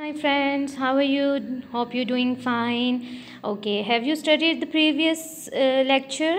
Hi friends, how are you? Hope you're doing fine. Okay, have you studied the previous lecture?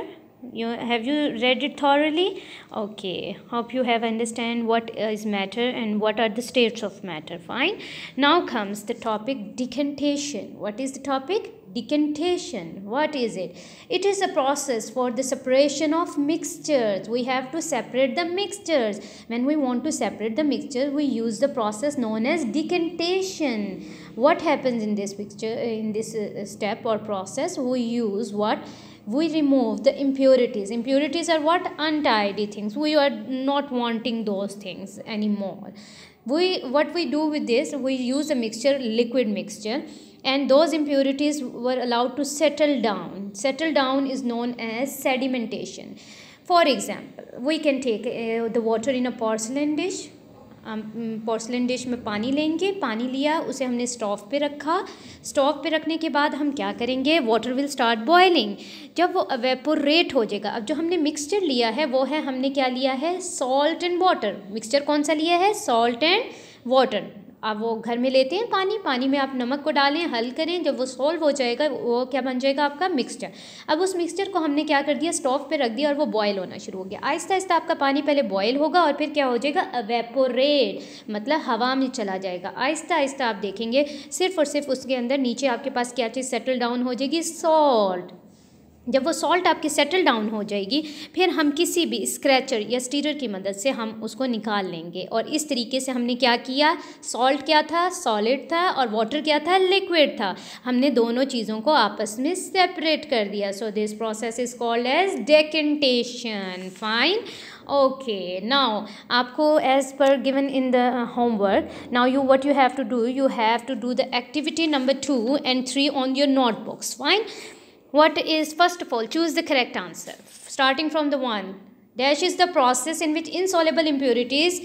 Have you read it thoroughly? Okay, hope you have understand what is matter and what are the states of matter. Fine. Now comes the topic decantation. What is the topic? Decantation. What is it? It is a process for the separation of mixtures. We have to separate the mixtures. When we want to separate the mixture, we use the process known as decantation. What happens in this picture, in this step or process? We use what? We remove the impurities. Impurities are what? Untidy things. We are not wanting those things anymore. What we do with this, we use a mixture, liquid mixture, and those impurities were allowed to settle down. Settle down is known as sedimentation. For example, we can take the water in a porcelain dish. Porcelain dish में पानी लेंगे, पानी लिया, उसे हमने stove पे रखा. Stove पे रखने के बाद हम क्या करेंगे? Water will start boiling. जब वो एवेपोरेट हो जाएगा, अब जो हमने मिक्सचर लिया है वो है, हमने क्या लिया है? Salt and water. मिक्सचर कौन सा लिया है? Salt and water. अब वो घर में लेते हैं पानी, पानी में आप नमक को डालें, हल करें, जब वो सॉल्व हो जाएगा वो क्या बन जाएगा? आपका मिक्सचर. अब उस मिक्सचर को हमने क्या कर दिया? स्टोव पे रख दिया और वो बॉयल होना शुरू हो गया. आहिस्ता आहिस्ता आपका पानी पहले बॉयल होगा और फिर क्या हो जाएगा? एवेपोरेट, मतलब हवा में चला जाएगा. आहिस्ता आहिस्ता आप देखेंगे सिर्फ और सिर्फ उसके अंदर नीचे आपके पास क्या चीज़ सेटल डाउन हो जाएगी? सॉल्ट. जब वो सॉल्ट आपकी सेटल डाउन हो जाएगी, फिर हम किसी भी स्क्रैचर या स्टीरर की मदद से हम उसको निकाल लेंगे. और इस तरीके से हमने क्या किया? सॉल्ट क्या था? सॉलिड था. और वाटर क्या था? लिक्विड था. हमने दोनों चीज़ों को आपस में सेपरेट कर दिया. So this process is called as decantation. Fine. Okay, now आपको as per given in the homework, now you what you have to do the activity number 2 and 3 on your notebooks. Fine. What is, first of all, choose the correct answer. Starting from the 1. Dash is the process in which insoluble impurities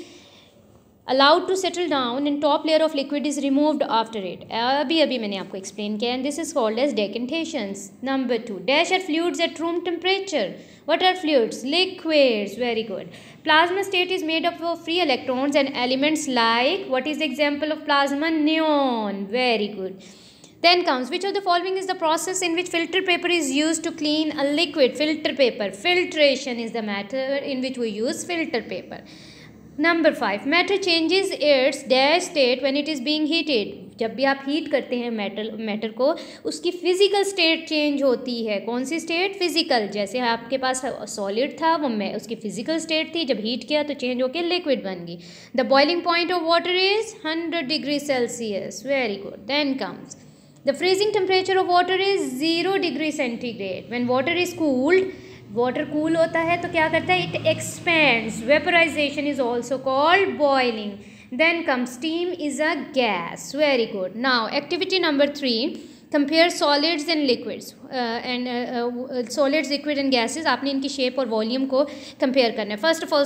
allowed to settle down and top layer of liquid is removed after it. अभी मैंने आपको explain किया, and this is called as decantations. Number 2. Dash are fluids at room temperature. What are fluids? Liquids. Very good. Plasma state is made up of free electrons and elements like, what is the example of plasma? Neon. Very good. Then comes, which of the following is the process in which filter paper is used to clean a liquid? Filter paper. Filtration is the method in which we use filter paper. Number 5. Matter changes its dash state when it is being heated. जब भी आप heat करते हैं matter को, उसकी physical state change होती है. कौन सी स्टेट? फिजिकल. जैसे आपके पास सॉलिड था, वो उसकी फिजिकल स्टेट थी, जब हीट किया तो चेंज होकर लिक्विड बन गई. The boiling point of water is 100 degree Celsius. Very good. Then comes, the freezing temperature of water is 0 degree centigrade. When water is cooled, water cool होता है तो क्या करता है? It expands. Vaporization is also called boiling. Then comes, steam is a gas. Very good. Now activity number 3. Compare solids and liquids. Solids, liquid and gases. आपने इनकी shape और volume को कंपेयर करना है. First of all,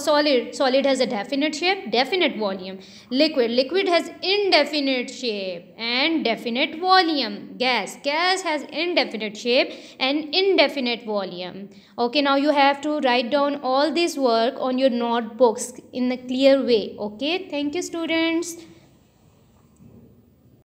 solid has a definite shape, definite volume. Liquid has indefinite shape and definite volume. Gas has indefinite shape and indefinite volume. Okay, now you have to write down all this work on your notebooks in a clear way. Okay, thank you students.